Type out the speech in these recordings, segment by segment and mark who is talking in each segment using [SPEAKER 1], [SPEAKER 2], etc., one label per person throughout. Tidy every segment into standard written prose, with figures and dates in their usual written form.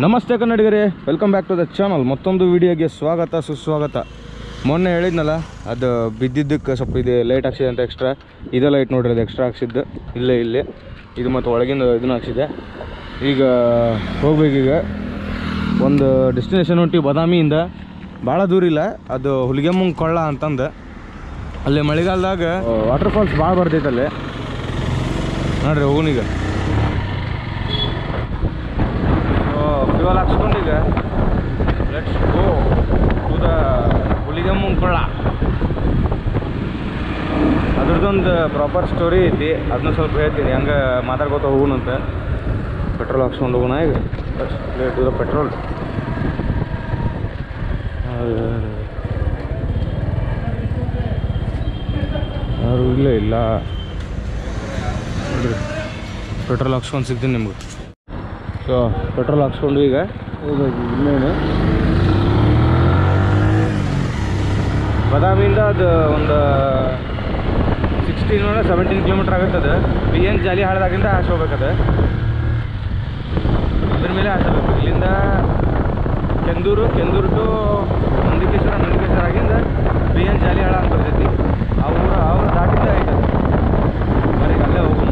[SPEAKER 1] ನಮಸ್ತೆ ಕನ್ನಡಿಗರೇ, welcome back to the channel. ಮತ್ತೊಂದು ವಿಡಿಯೋಗೆ ಸ್ವಾಗತ ಸುಸ್ವಾಗತ. ಮೊನ್ನೆ ಹೇಳಿದ್ನಲ್ಲ, ಅದು ಬಿದ್ದಿದ್ದಕ್ಕೆ ಸ್ವಲ್ಪ ಇದು ಲೈಟ್ ಹಾಕ್ಸಿದೆ ಅಂತ ಎಕ್ಸ್ಟ್ರಾ. ಇದೇ ಲೈಟ್ ನೋಡ್ರಿ, ಅದು ಎಕ್ಸ್ಟ್ರಾ ಹಾಕ್ಸಿದ್ದು ಇಲ್ಲೇ ಇದು ಮತ್ತು ಒಳಗಿಂದ ಇದನ್ನು ಹಾಕ್ಸಿದೆ. ಈಗ ಹೋಗ್ಬೇಕೀಗ ಒಂದು ಡೆಸ್ಟಿನೇಷನ್ ಹೊಂಟಿ. ಬಾದಾಮಿಯಿಂದ ಭಾಳ ದೂರ ಇಲ್ಲ, ಅದು ಹುಲಿಗೆಮ್ಮಂಗೆ ಕೊಳ್ಳ ಅಂತಂದು. ಅಲ್ಲಿ ಮಳೆಗಾಲದಾಗ ವಾಟರ್ ಫಾಲ್ಸ್ ಭಾಳ ಬರ್ತೈತೆ ಅಲ್ಲಿ ನೋಡ್ರಿ. ಹೋಗೋಣೀಗ ಫ್ಯೂಯಲ್ ಹಾಕ್ಸ್ಕೊಂಡು ಈಗ ಲೆಟ್ಸ್ ಗೋ ಟು ದ ಹುಲಿಗೆಮ್ಮಂಗೆ ಕೊಳ್ಳ. ಅದ್ರದ್ದೊಂದು ಪ್ರಾಪರ್ ಸ್ಟೋರಿ ಐತಿ, ಅದನ್ನ ಸ್ವಲ್ಪ ಹೇಳ್ತೀನಿ, ಹಂಗೆ ಮಾತಾಡ್ಕೋತ ಹೋಗೋಣಂತ. ಪೆಟ್ರೋಲ್ ಹಾಕ್ಸ್ಕೊಂಡು ಹೋಗೋಣ ಈಗ. To the petrol. ಯಾರು ಇಲ್ಲ ನೋಡ್ರಿ, ಪೆಟ್ರೋಲ್ ಹಾಕ್ಸ್ಕೊಂಡು ಸಿಗ್ತೀನಿ ನಿಮ್ಗೆ. ಸೊ ಪೆಟ್ರೋಲ್ ಹಾಕ್ಸ್ಕೊಂಡು ಈಗ ಹೋಗ್ಬೇಕು. ಇನ್ನೇನು ಬಾದಾಮಿಯಿಂದ ಅದು ಒಂದು 16-17 ಕಿಲೋಮೀಟ್ರ್ ಆಗುತ್ತದೆ. BN ಜಾಲಿ ಹಾಳದಾಗಿಂದ ಹಾಸಿ ಹೋಗ್ಬೇಕದು. ಇದ್ರ ಮೇಲೆ ಹಾಸಬೇಕು. ಇಲ್ಲಿಂದ ಕೆಂದೂರು ಟು ನಂದಿಕೇಶ್ವರ ಆಗಿಂದ BN ಜಾಲಿ ಹಾಳ ಅಂತ ಬರ್ತೈತಿ. ಅವ್ರು ದಾಟಿದ್ದೆ ಆಯ್ತದೆ. ಬರೀ ಅಲ್ಲೇ ಹೋಗೋಣ.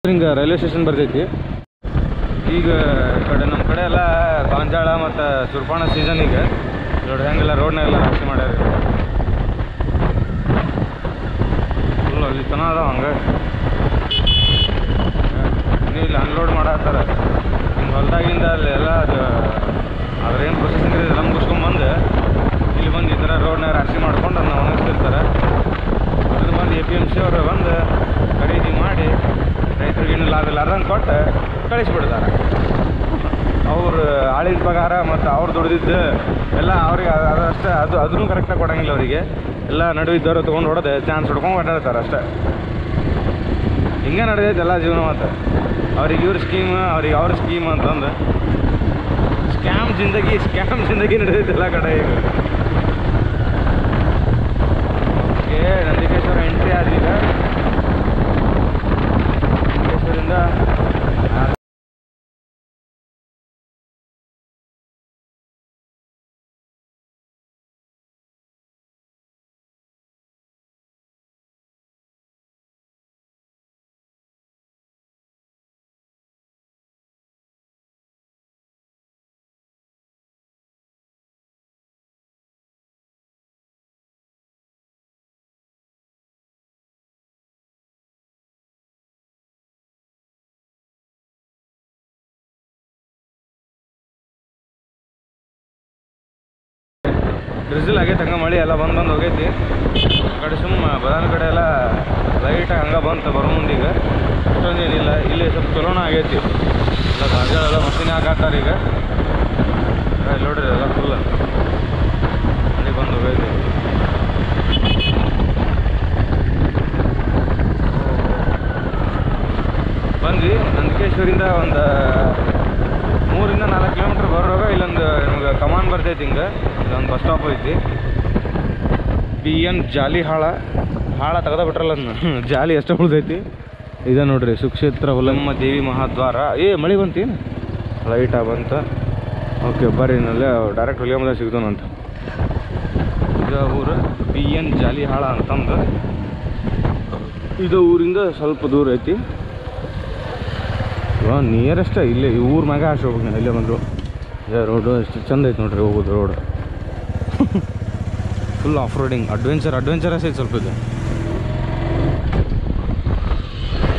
[SPEAKER 1] ಹಿಂಗೆ ರೈಲ್ವೆ ಸ್ಟೇಷನ್ ಬರ್ತೈತಿ. ಈಗ ಈ ಕಡೆ ನಮ್ಮ ಕಡೆ ಎಲ್ಲ ಗಾಂಜಾಳ ಮತ್ತು ಸುರ್ಪಾಣ ಸೀಸನ್. ಈಗ ನೋಡಿ ಹೆಂಗೆಲ್ಲ ರೋಡ್ನಾಗೆಲ್ಲ ರಾಶಿ ಮಾಡ್ಯಾರ. ಫುಲ್ ಅಲ್ಲಿ ತನ ಅದಾವ ಹಂಗೆ. ನೀವು ಇಲ್ಲಿ ಅನ್ಲೋಡ್ ಮಾಡತ್ತಾರ. ಹಿಂಗೆ ಹೊಲ್ದಾಗಿಂದ ಅಲ್ಲೆಲ್ಲ ಅದ್ರೇನು ಪ್ರೊಸೆಸಿಂಗ್ ಇದೆ ಎಲ್ಲ ಮುಗಿಸ್ಕೊಂಬಂದು ಇಲ್ಲಿ ಬಂದು ಈ ಥರ ರೋಡ್ನಾಗ ರಾಶಿ ಮಾಡ್ಕೊಂಡು ಅದನ್ನ ಒಣಗಿಸ್ತಿರ್ತಾರೆ. ಅದ್ರ ಬಂದು APMC ಅವರು ಬಂದು ಖರೀದಿ ಮಾಡಿ ರೈತರಿಗೆ ಇನ್ನೂ ಲಾಭ ಇಲ್ಲಾರ್ದಂಗೆ ಕೊಟ್ಟು ಕಳಿಸ್ಬಿಡ್ತಾರೆ. ಅವ್ರು ಆಳಿನ ಪಗಾರ ಮತ್ತು ಅವ್ರು ದುಡ್ದಿದ್ದು ಎಲ್ಲ ಅವ್ರಿಗೆ ಅದಷ್ಟೇ. ಅದನ್ನು ಕರೆಕ್ಟಾಗಿ ಕೊಡೋಂಗಿಲ್ಲ ಅವರಿಗೆ. ಎಲ್ಲ ನಡುವಿದ್ದವರು ತೊಗೊಂಡು ಹೊಡೆದು ಚಾನ್ಸ್ ಹೊಡ್ಕೊಂಡು ಓಡಾಡ್ತಾರೆ ಅಷ್ಟೇ. ಹಿಂಗೆ ನಡೆದೈತೆ ಎಲ್ಲ ಜೀವನ. ಮತ್ತು ಅವ್ರಿಗೆ ಇವ್ರ ಸ್ಕೀಮ್, ಅವ್ರಿಗೆ ಅವ್ರ ಸ್ಕೀಮ್ ಅಂತಂದು ಸ್ಕ್ಯಾಮ್ ಜಿಂದಗಿ ನಡೆದೈತೆ ಎಲ್ಲ ಕಡೆ ಈಗ. ಓಕೆ, ನಂದಿಕೇಶ್ವರ ಎಂಟ್ರಿ ಆದೀಗ. ನಂದಿಕೇಶ್ವರಿಂದ ಡ್ರಿಝಲ್ ಆಗೈತೆ. ಹಂಗೆ ಮಳೆ ಎಲ್ಲ ಬಂದು ಹೋಗೈತಿ. ಆ ಕಡೆ ಬದಾಮಿ ಕಡೆ ಎಲ್ಲ ಲೈಟಾಗಿ ಹಂಗೆ ಬಂತು ಬರೋ ಮುಂದೀಗ. ಅಷ್ಟೊಂದೇನಿಲ್ಲ. ಇಲ್ಲಿ ಸ್ವಲ್ಪ ಚಲೋನ ಆಗೈತಿ. ಎಲ್ಲ ಗಾಂಜಾಳೆಲ್ಲ ಮಷೀನ್ ಹಾಕಾತಾರೆ ಈಗ. ನೋಡ್ರಿ ಎಲ್ಲ ಫುಲ್ ಮಳೆ ಬಂದು ಹೋಗೈತಿ. ಬಂದ್ವಿ ನಂದಿಕೇಶ್ವರಿಂದ ಒಂದು 3-4 ಕಿಲೋಮೀಟ್ರ್ ಬರೋವಾಗ ಇಲ್ಲೊಂದು ನಿಮ್ಗೆ ಕಮಾನ್ ಬರ್ತೈತಿ. ಹಿಂಗೆ ಇಲ್ಲೊಂದು ಬಸ್ ಸ್ಟಾಪ್ ಐತಿ. BN ಜಾಲಿ ಹಾಳ ತೆಗೆದ ಬಿಟ್ರಲ್ಲ ಅದನ್ನ. ಜಾಲಿ ಎಷ್ಟು ಉಳ್ದೈತಿ. ಇದೆ ನೋಡ್ರಿ, ಸುಕ್ಷೇತ್ರ ಹುಲಮ್ಮ ದೇವಿ ಮಹಾದ್ವಾರ. ಮಳೆ ಬಂತೇನು? ಲೈಟಾಗಿ ಬಂತ. ಓಕೆ, ಬರ್ರಿ ನಲ್ಲೇ ಡೈರೆಕ್ಟ್ ಹುಲಿಯಮ್ಮದಾಗ ಸಿಗ್ದೋನಂತ. ಇದು ಊರು BN ಜಾಲಿ ಹಾಳ ಅಂತಂದು. ಇದು ಊರಿಂದ ಸ್ವಲ್ಪ ದೂರ ಐತಿ. ನಿಯರೆಸ್ಟ್ ಇಲ್ಲೇ ಈ ಊರ ಮ್ಯಾಗ ಹಾಸಿ ಹೋಗ್ಬೇಕು ನಾನು. ಇಲ್ಲೇ ಬಂದರು ರೋಡು ಎಷ್ಟು ಚಂದ ಐತೆ ನೋಡ್ರಿ. ಹೋಗೋದು road full off roading adventurous ಐತೆ ಸ್ವಲ್ಪ.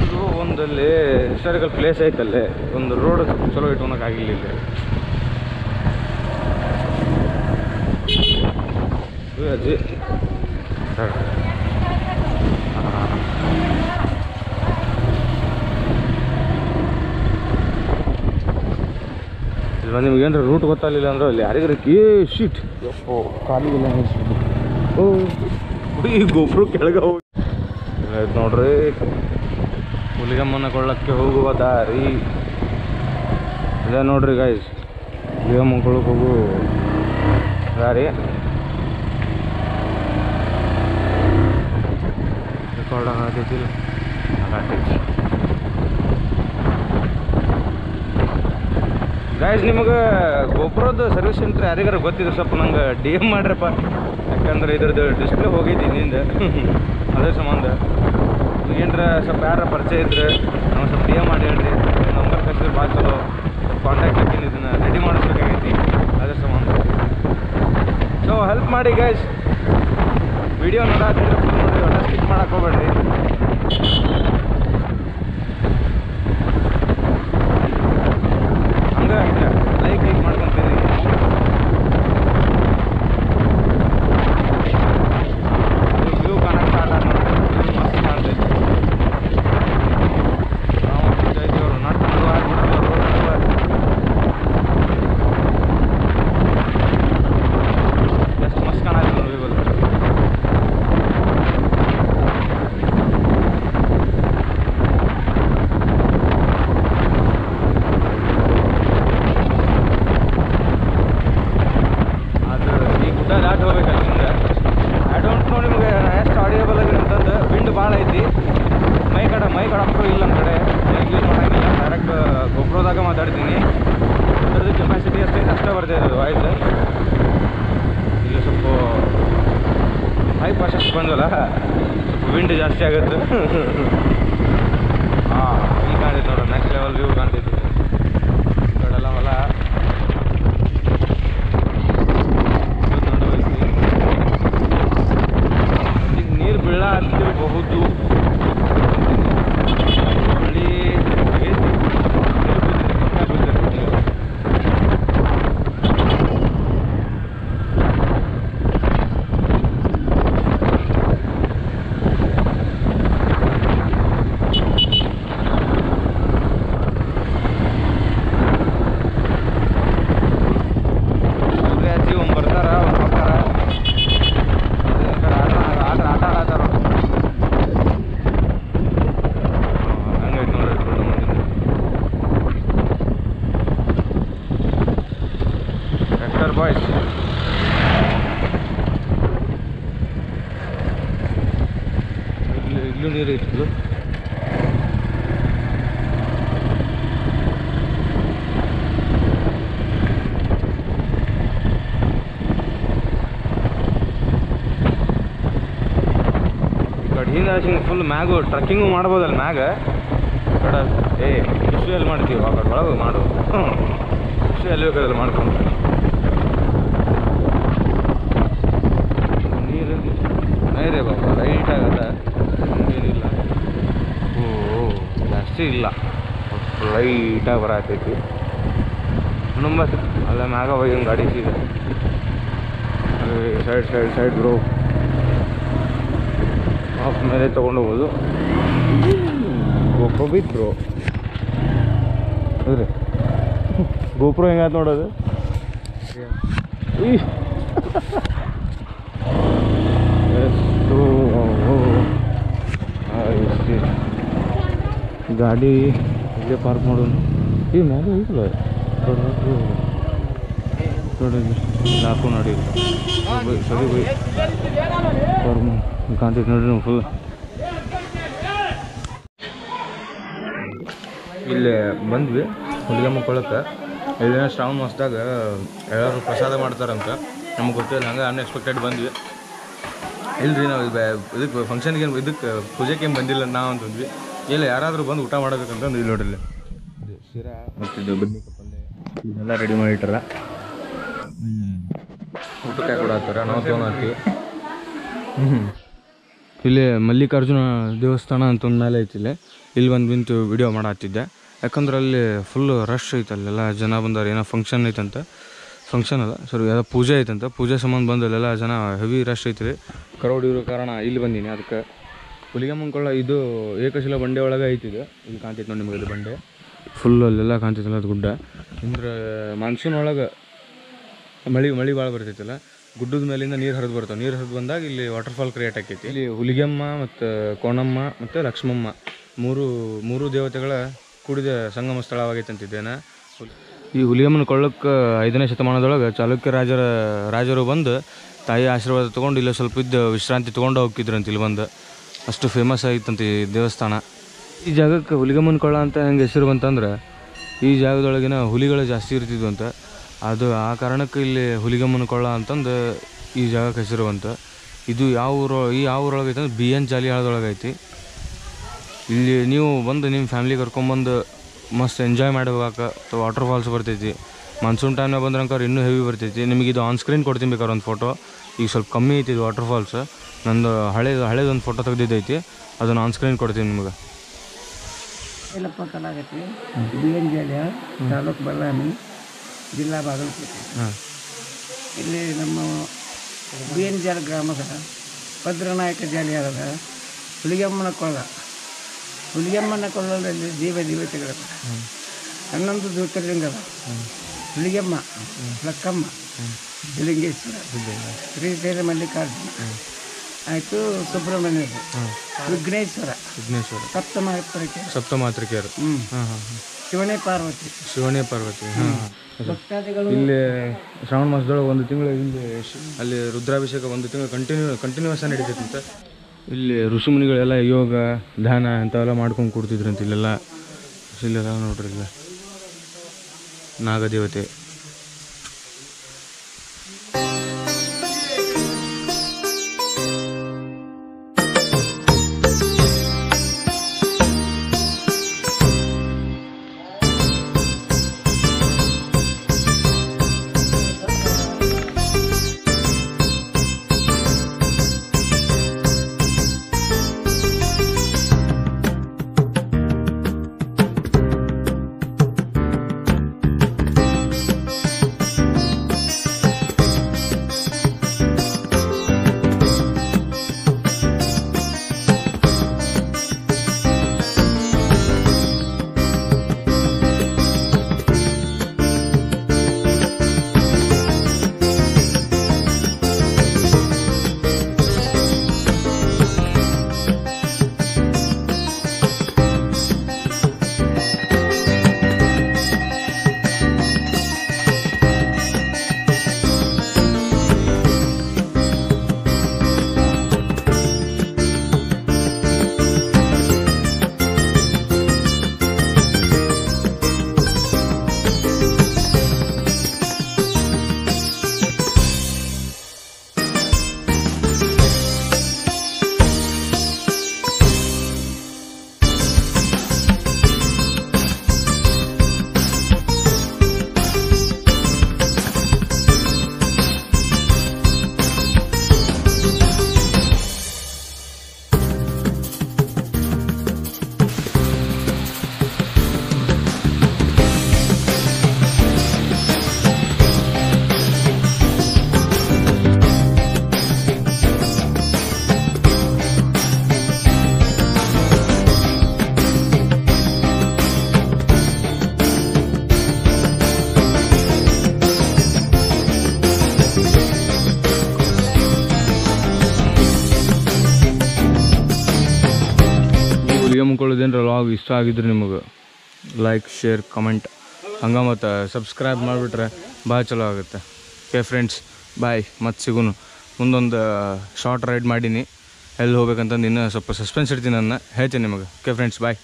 [SPEAKER 1] ಇದು ಒಂದಲ್ಲಿ ಹಿಸ್ಟಾರಿಕಲ್ ಪ್ಲೇಸ್ ಐತಲ್ಲೇ. ಒಂದು ರೋಡ್ ಚಲೋ ಇಟ್ಕೊಳಕ್ಕಾಗಿಲ್ಲ ಇಲ್ಲಿ. ಅಜ್ಜಿ ಇಲ್ಲಿ ನಿಮ್ಗೆ ಏನಾರ ರೂಟ್ ಗೊತ್ತಾಗಲಿಲ್ಲ ಅಂದ್ರೆ ಅಲ್ಲಿ ಯಾರಿಗಾರ ಶೀಟ್ ಯಪ್ಪೋ ಕಾಲಿಗೆಲ್ಲ ಓ ಈ ಗೊಬ್ಬರ ಕೆಳಗೆ ಹೋಗಿ ಆಯ್ತು ನೋಡ್ರಿ. ಹುಲಿಗೆಮ್ಮನ ಕೊಳ್ಳಕ್ಕೆ ಹೋಗುವ ದಾರಿ ಇದೆ ನೋಡ್ರಿ ಗಾಯ್ಸ್. ಹುಲಿಗೆಮ್ಮನ ಕೊಳ್ಳಕ್ಕೆ ಹೋಗು ದಾರಿ ರೆಕಾರ್ಡ್ ಆಗತೈತಿಲ್ಲ ಆಗತೈತಿ ಗಾಯ್ಸ್. ನಿಮಗೆ ಗೋಪ್ರೋದು ಸರ್ವಿಸ್ ಸೆಂಟ್ರ್ ಯಾರಿಗಾರ ಗೊತ್ತಿದ್ರೆ ಸ್ವಲ್ಪ ನಂಗೆ DM ಮಾಡ್ರಪ್ಪ. ಯಾಕಂದ್ರೆ ಇದ್ರದ್ದು ಡಿಸ್ಪ್ಲೇ ಹೋಗೈತಿ ಇನ್ನಿಂದ ಅದೇ ಸಂಬಂಧ ಏನರ ಸ್ವಲ್ಪ ಯಾರ ಪರಿಚಯ ಇದ್ರೆ ನಾವು ಸ್ವಲ್ಪ DM ಮಾಡಿ ಹೇಳ್ರಿ. ನಂಬರ್ ಕಳಿಸಿದ್ರೆ ಭಾಳ ಚಲೋ. ಸ್ವಲ್ಪ ಕಾಂಟ್ಯಾಕ್ಟ್ ಹಾಕಿನಿ ಇದನ್ನು ರೆಡಿ ಮಾಡಿಸ್ಬೇಕಾಗೈತಿ ಅದೇ ಸಂಬಂಧ. ಸೊ ಹೆಲ್ಪ್ ಮಾಡಿ ಗೈಸ್. ವಿಡಿಯೋ ನೋಡಾತಿದ್ರೆ ಫುಲ್ ನೋಡಿ, ಒಳ್ಳೆ ಸ್ಕಿಪ್ ಮಾಡಕ್ಕೆ ಹೋಗ್ಬೇಡ್ರಿ. ಹಂಗೆ ಲೈಕ್ ಮಾಡ್ಕೊಂತೀನಿ. ವ್ಯೂ ಕಾಣಕ್ಕೆ ಸ್ಟಾರ್ಟ್ ಆಗಿ ನೋಡ್ರಿ, ಮಸ್ತ್ ಕಾಣ್ತೈತಿ. ನಾವು ಅವರು ನಡ್ಕೊಂಡು ಆಗ್ಬಿಟ್ಟು ಎಷ್ಟು ಮಸ್ತ್ ಕಾಣತ್ತೆ ನೋಡಿ ಇವಾಗ. ದಾಟಿ ಹೋಗ್ಬೇಕಲ್ಲ ಹಿಂಗೆ. ಐ ಡೋಂಟ್ ನೋ ನಿಮ್ಗೆ ಎಷ್ಟು ಆಡಿಯಬಲ್ ಆಗಿದೆ ಅಂತಂದು. ವಿಂಡ್ ಭಾಳ ಐತಿ. ಮೈ ಕಡಕ್ಕೂ ಇಲ್ಲ ನಮ್ಮ ಕಡೆ ಯೂಸ್ ಮಾಡೋಂಗಿಲ್ಲ. ಡೈರೆಕ್ಟ್ ಗೊಬ್ಬರದಾಗ ಮಾತಾಡ್ತೀನಿ. ಅದ್ರದ್ದು ಕೆಪಾಸಿಟಿ ಅಷ್ಟೇ ಬರ್ತಾ ಇರೋದು ವಾಯ್ಸ್. ಈಗ ಸ್ವಲ್ಪ ಹೈ ಫಾಸ್ಟ್ ಬಂದಲ್ಲ, ಸ್ವಲ್ಪ ವಿಂಡ್ ಜಾಸ್ತಿ ಆಗುತ್ತೆ. ಹಾಂ ಇಲ್ಲಿ ಕಾಣ್ತೈತೆ ನೋಡ್ರಿ, ನೆಕ್ಸ್ಟ್ ಲೆವೆಲ್ ವ್ಯೂ ಕಾಣ್ತೈತಿ. ಈ ಕಡೆಲ್ಲ ಹೊಲ ನೀರು ಬೀಳ ಅಂತಿರಬಹುದು. ಹಳ್ಳಿ ಬಾಯ್ಸ್. ಇಲ್ಲೂ ನೀರು ಐತಿದ್ದು. ಹಿಂಗೆ ಫುಲ್ ಮ್ಯಾಗು ಟ್ರಕ್ಕಿಂಗು ಮಾಡ್ಬೋದಲ್ಲ ಮ್ಯಾಗ. ಕಡೆ ಕೃಷಿ ಎಲ್ಲಿ ಮಾಡ್ತೀವಿ ಆ ಕಡೆ ಒಳಗೆ ಮಾಡು. ಕೃಷಿ ಎಲ್ಲಿ ಬೇಕಾದ್ರೆ ಮಾಡ್ಕೊಂಡು ನೀರು ನೈರೇ ಬಾಬಾ ಲೈಟ್ ಆಗಲ್ಲ, ಏನಿಲ್ಲ. ಓ ಜಾಸ್ತಿ ಇಲ್ಲ, ಲೈಟಾಗಿ ಬರತೈತಿ. ನಂಬರ್ ಅಲ್ಲ ಮ್ಯಾಗ ಹೋಗಿ ಗಾಡಿ ಸೀದೆ side side side bro off ಮೇಲೆ ತೊಗೊಂಡೋಗ್ಬೋದು. ಗೋಪ್ರೋ ಬಿತ್ ಬ್ರೋ ಅದ್ರಿ ಗೋಪ್ರೋ ಹೆಂಗಾಯ್ತು ನೋಡೋದು. ಎಷ್ಟು ಗಾಡಿ ಇಲ್ಲೇ ಪಾರ್ಕ್ ಮಾಡೋದು. ಈ ಮ್ಯಾಲೆ ಐತಲ್ಲ ಲಾಕು ನೋಡಿ ಸರಿ ಹೋಯ್ ಕಾಣ್ತೈತೆ ನೋಡ್ರಿ ಫುಲ್. ಇಲ್ಲಿ ಬಂದ್ವಿ ಹುಲಿಗೆಮ್ಮ ಕೊಳ್ಳಕ್ಕೆ. ಇಲ್ಲಿನ ಶ್ರಾವಣ ಮಾಸದಾಗ ಎಲ್ಲರೂ ಪ್ರಸಾದ ಮಾಡ್ತಾರಂತ, ನಮ್ಗೆ ಗೊತ್ತಿಲ್ಲ. ಹಂಗೆ ಅನ್ಎಕ್ಸ್ಪೆಕ್ಟೆಡ್ ಬಂದ್ವಿ. ಇಲ್ರಿ ನಾವು ಇದಕ್ಕೆ ಫಂಕ್ಷನ್ಗೆ ಏನು ಇದಕ್ಕೆ ಪೂಜೆಗೆ ಏನು ಬಂದಿಲ್ಲ ನಾವು ಅಂತಂದ್ವಿ. ಇಲ್ಲ ಯಾರಾದರೂ ಬಂದು ಊಟ ಮಾಡಬೇಕಂತಂದು ಇಲ್ಲಿ ನೋಡಿಲ್ಲ ಶಿರಾ ಮತ್ತು ಇದು ಬದ್ನಿಕಾಯಿ ಪಲ್ಯ ಇದನ್ನೆಲ್ಲ ರೆಡಿ ಮಾಡಿಟ್ಟಾರ. ಊಟಕ್ಕೆ ಕೂಡ ಹಾಕ್ತಾರೆ, ನಾವು ತೊಗೊಂಡ್ತೀವಿ. ಇಲ್ಲಿ ಮಲ್ಲಿಕಾರ್ಜುನ ದೇವಸ್ಥಾನ ಅಂತ ಒಂದು ಮೇಲೆ ಐತಿ. ಇಲ್ಲಿ ಬಂದು ನಿಂತು ವಿಡಿಯೋ ಮಾಡತ್ತಿದ್ದೆ. ಯಾಕಂದ್ರೆ ಅಲ್ಲಿ ಫುಲ್ಲು ರಶ್ ಐತೆ, ಅಲ್ಲೆಲ್ಲ ಜನ ಬಂದಾರೆ, ಏನೋ ಫಂಕ್ಷನ್ ಐತಂತ. ಫಂಕ್ಷನ್ ಅದ ಸರ್, ಯಾವುದೋ ಪೂಜೆ ಐತಂತ. ಪೂಜೆ ಸಂಬಂಧ ಬಂದಲ್ಲೆಲ್ಲ ಜನ ಹೆವಿ ರಶ್ ಐತ್ರಿ. ಕ್ರೌಡ್ ಇರೋ ಕಾರಣ ಇಲ್ಲಿ ಬಂದೀನಿ. ಅದಕ್ಕೆ ಹುಲಿಗೆಮ್ಮನ ಕೊಳ್ಳ ಇದು ಏಕಶಿಲಾ ಬಂಡೆ ಒಳಗೆ ಐತಿದೆ. ಇಲ್ಲಿ ಕಾಣ್ತೈತೆ ನೋಡಿ ನಿಮಗೆ, ಇದು ಬಂಡೆ ಫುಲ್ ಅಲ್ಲೆಲ್ಲ ಕಾಣ್ತೈತಲ್ಲ, ಅದು ಗುಡ್ಡ. ಅಂದ್ರೆ ಮಾನ್ಸೂನ್ ಒಳಗೆ ಮಳೆ ಭಾಳ ಬರ್ತೈತಲ್ಲ, ಗುಡ್ಡದ ಮೇಲಿಂದ ನೀರು ಹರಿದು ಬರ್ತಾವೆ. ನೀರು ಹರಿದು ಬಂದಾಗ ಇಲ್ಲಿ ವಾಟರ್ಫಾಲ್ ಕ್ರಿಯೇಟ್ ಆಕೈತಿ. ಇಲ್ಲಿ ಹುಲಿಗೆಮ್ಮ ಮತ್ತು ಕೋಣಮ್ಮ ಮತ್ತು ಲಕ್ಷ್ಮಮ್ಮ ಮೂರು ದೇವತೆಗಳ ಕೂಡಿದ ಸಂಗಮ ಸ್ಥಳವಾಗೈತಂತಿದ್ದೇನೆ. ಈ ಹುಲಿಗೆಮ್ಮನ ಕೊಳ್ಳಕ್ಕೆ 5ನೇ ಶತಮಾನದೊಳಗೆ ಚಾಲುಕ್ಯ ರಾಜರು ಬಂದು ತಾಯಿ ಆಶೀರ್ವಾದ ತೊಗೊಂಡು ಇಲ್ಲ ಸ್ವಲ್ಪ ಇದ್ದು ವಿಶ್ರಾಂತಿ ತೊಗೊಂಡು ಹೋಗ್ತಿದ್ರಂತ. ಇಲ್ಲಿ ಬಂದು ಅಷ್ಟು ಫೇಮಸ್ ಆಗಿತ್ತಂತ ಈ ದೇವಸ್ಥಾನ. ಈ ಜಾಗಕ್ಕೆ ಹುಲಿಗೆಮ್ಮನ ಕೊಳ್ಳ ಅಂತ ಹೆಂಗೆ ಹೆಸರು ಬಂತಂದ್ರೆ, ಈ ಜಾಗದೊಳಗಿನ ಹುಲಿಗಳು ಜಾಸ್ತಿ ಇರ್ತಿದ್ವು ಅಂತ. ಅದು ಆ ಕಾರಣಕ್ಕೆ ಇಲ್ಲಿ ಹುಲಿಗೆಮ್ಮನ ಕೊಳ್ಳ ಅಂತಂದು ಈ ಜಾಗಕ್ಕೆ ಹೆಸರು ಬಂತು. ಇದು ಯಾವ ಊರೊಳಗೆ ಐತೆ ಅಂದ್ರೆ BN ಜಾಲಿಹಾಳದೊಳಗೆ ಐತಿ. ಇಲ್ಲಿ ನೀವು ಬಂದು ನಿಮ್ಮ ಫ್ಯಾಮಿಲಿ ಕರ್ಕೊಂಬಂದು ಮಸ್ತ್ ಎಂಜಾಯ್ ಮಾಡಿ ಹೋಗಾಕ. ವಾಟರ್ ಫಾಲ್ಸ್ ಬರ್ತೈತಿ. ಮಾನ್ಸೂನ್ ಟೈಮ್ನಾಗ ಬಂದ್ರಂಕವ್ರು ಇನ್ನೂ ಹೆವಿ ಬರ್ತೈತಿ. ನಿಮಗೆ ಇದು ಆನ್ ಸ್ಕ್ರೀನ್ ಕೊಡ್ತೀನಿ ಬೇಕಾದ್ರೆ ಒಂದು ಫೋಟೋ. ಈಗ ಸ್ವಲ್ಪ ಕಮ್ಮಿ ಐತಿ ಇದು ವಾಟರ್ ಫಾಲ್ಸ್. ನಂದು ಹಳೇದೊಂದು ಫೋಟೋ ತೆಗೆದಿದ್ದೈತಿ, ಅದನ್ನು ಆನ್ ಸ್ಕ್ರೀನ್ ಕೊಡ್ತೀನಿ ನಿಮ್ಗೆ.
[SPEAKER 2] ಎಲ್ಲಪ್ಪ ಕಲಾಗೈತಿ. BN ಜಾಲಿಹಾಳ, ತಾಲೂಕು ಬಳ್ಳಾರಿ, ಜಿಲ್ಲಾ ಬಾಗಲಕೋಟೆ. ಇಲ್ಲಿ ನಮ್ಮ BN ಜಾಲ ಗ್ರಾಮದ ಭದ್ರನಾಯಕ ಜಾಲಿಹಾಳದ ಹುಲಿಗೆಮ್ಮನ ಕೊಳ್ಳದಲ್ಲಿ ದೇವತೆಗಳು 11 ಜ್ಯೋತಿರ್ಲಿಂಗದ. ಹುಲಿಗೆಮ್ಮ, ಲಕ್ಕಮ್ಮ, ಲಿಂಗೇಶ್ವರ, ಶ್ರೀಶೈಲ ಮಲ್ಲಿಕಾರ್ಜುನ ಆಯಿತು, ಸುಬ್ರಹ್ಮಣ್ಯ, ವಿಘ್ನೇಶ್ವರ, ಸಪ್ತಮಾತೃಕೆಯರು, ಶಿವನೇ ಪಾರ್ವತಿ. ಇಲ್ಲಿ ಶ್ರಾವಣ ಮಾಸದೊಳಗೆ 1 ತಿಂಗಳು ಇಲ್ಲಿ ಅಲ್ಲಿ ರುದ್ರಾಭಿಷೇಕ 1 ತಿಂಗಳು ಕಂಟಿನ್ಯೂಸ್ ನಡೀತೈತೆ ಅಂತ. ಇಲ್ಲಿ ಋಷಿಮುನಿಗಳೆಲ್ಲ ಯೋಗ ಧ್ಯಾನ ಅಂಥವೆಲ್ಲ ಮಾಡ್ಕೊಂಡು ಕೊಡ್ತಿದ್ರಂತ. ಇಲ್ಲೆಲ್ಲ ನೋಡ್ರಿ, ಇಲ್ಲ ನಾಗದೇವತೆ. ಹುಲಿಗೆಮ್ಮಕೊಳ್ಳೋದೇನ್ರ ವ್ಲಾಗ್ ಇಷ್ಟ ಆಗಿದ್ರೆ ನಿಮಗೆ ಲೈಕ್, ಶೇರ್, ಕಮೆಂಟ್ ಹಂಗೆ ಮತ್ತು ಸಬ್ಸ್ಕ್ರೈಬ್ ಮಾಡಿಬಿಟ್ರೆ ಭಾಳ ಚಲೋ ಆಗುತ್ತೆ. ಓಕೆ ಫ್ರೆಂಡ್ಸ್, ಬಾಯ್. ಮತ್ತು ಸಿಗೋನು. ಮುಂದೊಂದು ಶಾರ್ಟ್ ರೈಡ್ ಮಾಡೀನಿ, ಎಲ್ಲಿ ಹೋಗ್ಬೇಕಂತಂದು ಇನ್ನೂ ಸ್ವಲ್ಪ ಸಸ್ಪೆನ್ಸ್ ಇಡ್ತೀನಿ, ಹೇಳ್ತೀನಿ ನಿಮಗೆ. ಓಕೆ ಫ್ರೆಂಡ್ಸ್, ಬಾಯ್.